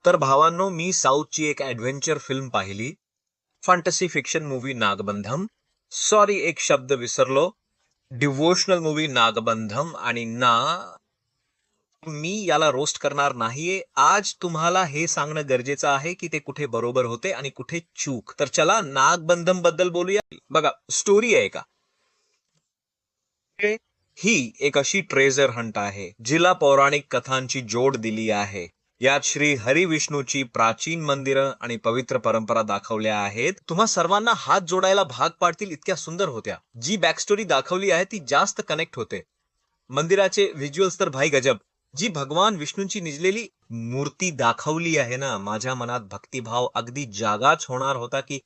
तर भावांनो, मी साऊथची एक ॲडव्हेंचर फिल्म पाहिली. Fantasy fiction movie Nagabandham. Sorry, एक शब्द विसरलो. Devotional movie Nagabandham. आणि ना, मी याला रोस्ट करणार नाहीये. आज तुम्हाला हे सांगणं गरजेचं आहे की ते कुठे बरोबर होते आणि कुठे चूक. तर चला नागबंधम बद्दल बोलूया. बघा, स्टोरी आहे का, ही एक अशी ट्रेझर हंट आहे जिला पौराणिक कथांची जोड दिली आहे. यात श्री हरिविष्णूची प्राचीन मंदिरं आणि पवित्र परंपरा दाखवल्या आहेत. तुम्हा सर्वांना हात जोडायला भाग पाडतील इतक्या सुंदर होत्या. जी बॅकस्टोरी दाखवली आहे ती जास्त कनेक्ट होते. मंदिराचे व्हिज्युअल्स तर भाई गजब. जी भगवान विष्णूंची निजलेली मूर्ती दाखवली आहे ना, माझ्या मनात भक्तिभाव अगदी जागाच होणार होता की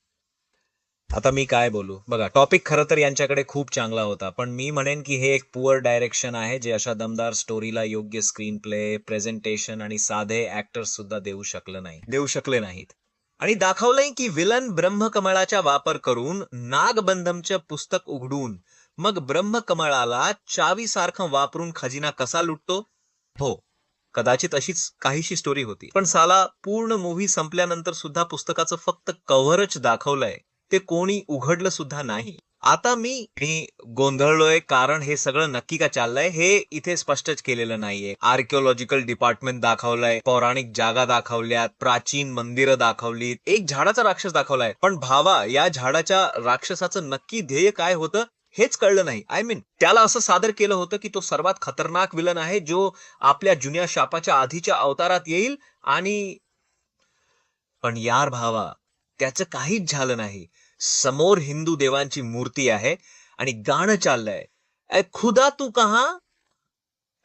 आता मी काय बोलू. बघा, टॉपिक खरं तर यांच्याकडे खूप चांगला होता, पण मी म्हणेन की हे एक पुअर डायरेक्शन आहे जे अशा दमदार स्टोरीला योग्य स्क्रीन प्ले, प्रेझेंटेशन आणि साधे ऍक्टर्स सुद्धा देऊ शकले नाहीत. आणि दाखवलंय की विलन ब्रह्मकमळाचा वापर करून नागबंधमचं पुस्तक उघडून मग ब्रह्मकमळाला चावीसारखं वापरून खजिना कसा लुटतो. हो, कदाचित अशीच काहीशी स्टोरी होती, पण साला पूर्ण मूव्ही संपल्यानंतर सुद्धा पुस्तकाचं फक्त कव्हरच दाखवलंय. ते कोणी उघडलं सुद्धा नाही. आता मी गोंधळलोय कारण हे सगळं नक्की का चाललंय हे इथे स्पष्टच केलेलं नाहीये. आर्किओलॉजिकल डिपार्टमेंट दाखवलंय, पौराणिक जागा दाखवल्यात, प्राचीन मंदिरं दाखवलीत, एक झाडाचा राक्षस दाखवलाय. पण भावा, या झाडाच्या राक्षसाचं नक्की ध्येय काय होतं हेच कळलं नाही. त्याला असं सादर केलं होतं की तो सर्वात खतरनाक विलन आहे जो आपल्या जुन्या शापाच्या आधीच्या अवतारात येईल. आणि पण यार भावा, त्याचं काहीच झालं नाही. समोर हिंदू देवांची मूर्ती आहे आणि गाणं चाललंय, ए खुदा तू कहा.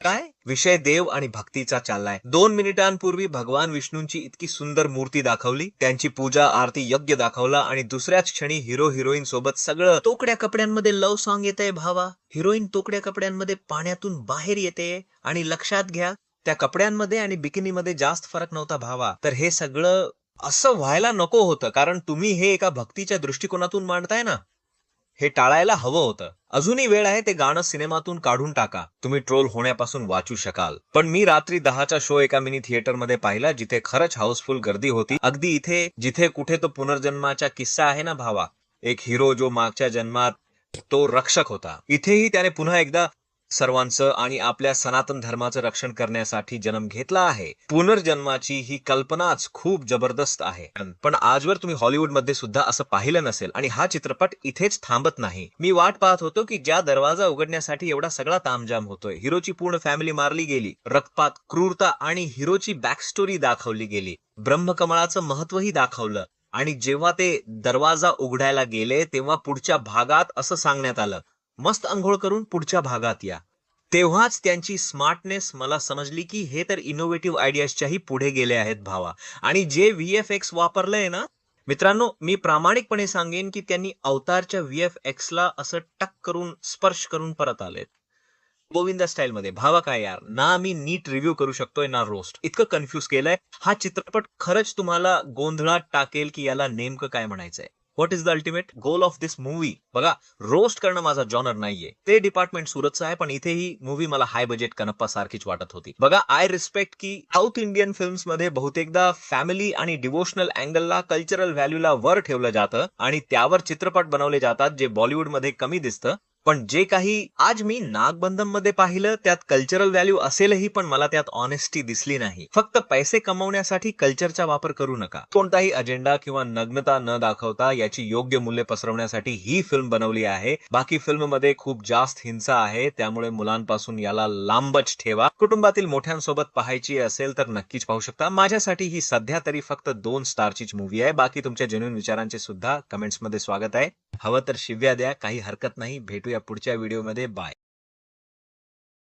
काय विषय देव आणि भक्तीचा चाललाय. 2 मिनिटांपूर्वी भगवान विष्णूंची इतकी सुंदर मूर्ती दाखवली, त्यांची पूजा आरती यज्ञ दाखवला आणि दुसऱ्याच क्षणी हिरो हिरोईन सोबत सगळं तोकड्या कपड्यांमध्ये लव सॉन्ग येतंय भावा. हिरोईन तोकड्या कपड्यांमध्ये पाण्यातून बाहेर येते आणि लक्षात घ्या, त्या कपड्यांमध्ये आणि बिकिनीमध्ये जास्त फरक नव्हता भावा. तर हे सगळं असं व्हायला नको होतं, कारण तुम्ही हे एका भक्तीच्या दृष्टिकोनातून मांडताय ना, हे टाळायला हवं होतं. अजूनही वेळ आहे, ते गाणं सिनेमातून काढून टाका. तुम्ही ट्रोल होण्यापासून वाचू शकाल. पण मी रात्री 10चा शो एका मिनी थिएटरमध्ये पाहिला, जिथे खरंच हाऊसफुल गर्दी होती. अगदी इथे जिथे कुठे तो पुनर्जन्माचा किस्सा आहे ना भावा, एक हिरो जो मागच्या जन्मात तो रक्षक होता, इथेही त्याने पुन्हा एकदा सर्वांचं आणि आपल्या सनातन धर्माचं रक्षण करण्यासाठी जन्म घेतला आहे. पुनर्जन्माची ही कल्पनाच खूप जबरदस्त आहे. पण आजवर तुम्ही हॉलिवूडमध्ये सुद्धा असं पाहिलं नसेल. आणि हा चित्रपट इथेच थांबत नाही. मी वाट पाहत होतो की ज्या दरवाजा उघडण्यासाठी एवढा सगळा तामजाम होतोय, हिरोची पूर्ण फॅमिली मारली गेली, रक्तपात, क्रूरता आणि हिरोची बॅकस्टोरी दाखवली गेली, ब्रह्मकमळाचं महत्वही दाखवलं. आणि जेव्हा ते दरवाजा उघडायला गेले तेव्हा पुढच्या भागात असं सांगण्यात आलं, मस्त अंघोळ करून पुढच्या भागात या. तेव्हाच त्यांची स्मार्टनेस मला समजली की हे तर इनोव्हेटिव्ह आयडियाजच्याही पुढे गेले आहेत भावा. आणि जे VFX वापरलंय ना मित्रांनो, मी प्रामाणिकपणे सांगेन की त्यांनी अवतारच्या VFX ला असं टक करून स्पर्श करून परत आलेत. गोविंदा स्टाईल मध्ये. भावा काय यार, ना मी नीट रिव्ह्यू करू शकतोय ना रोस्ट. इतकं कन्फ्युज केलंय. हा चित्रपट खरंच तुम्हाला गोंधळात टाकेल की याला नेमकं काय म्हणायचंय. What is the ultimate goal of this movie. बघा, रोस्ट करणं माझा जॉनर नाहीये. ते डिपार्टमेंट सुरतचं आहे, पण इथेही मूव्ही मला हाय बजेट कनप्पा सारखीच वाटत होती. बघा, आय रिस्पेक्ट की साऊथ इंडियन फिल्म्स मध्ये बहुतेकदा फॅमिली आणि डिवोशनल अँगलला, कल्चरल व्हॅल्यूला वर ठेवलं जातं आणि त्यावर चित्रपट बनवले जातात, जे बॉलिवूडमध्ये कमी दिसतं. पण जे काही आज मी नागबंधम मध्ये पाहिलं त्यात कल्चरल व्हॅल्यू असेलही, पण मला त्यात ऑनेस्टी दिसली नाही. फक्त पैसे कमवण्यासाठी कल्चरचा वापर करू नका. कोणताही अजेंडा किंवा नग्नता न दाखवता याची योग्य मूल्य पसरवण्यासाठी ही फिल्म बनवली आहे. बाकी फिल्म मध्ये खूप जास्त हिंसा आहे, त्यामुळे मुलांपासून याला लांबच ठेवा. कुटुंबातील मोठ्यांसोबत पाहायची असेल तर नक्कीच पाहू शकता. माझ्यासाठी ही सध्या तरी फक्त 2 स्टारचीच मूव्ही आहे. बाकी तुमच्या जेन्युइन विचारांचे सुद्धा कमेंट्स मध्ये स्वागत आहे. हवं तर शिव्या द्या, काही हरकत नाही. भेटूया पुढच्या व्हिडिओमध्ये. बाय.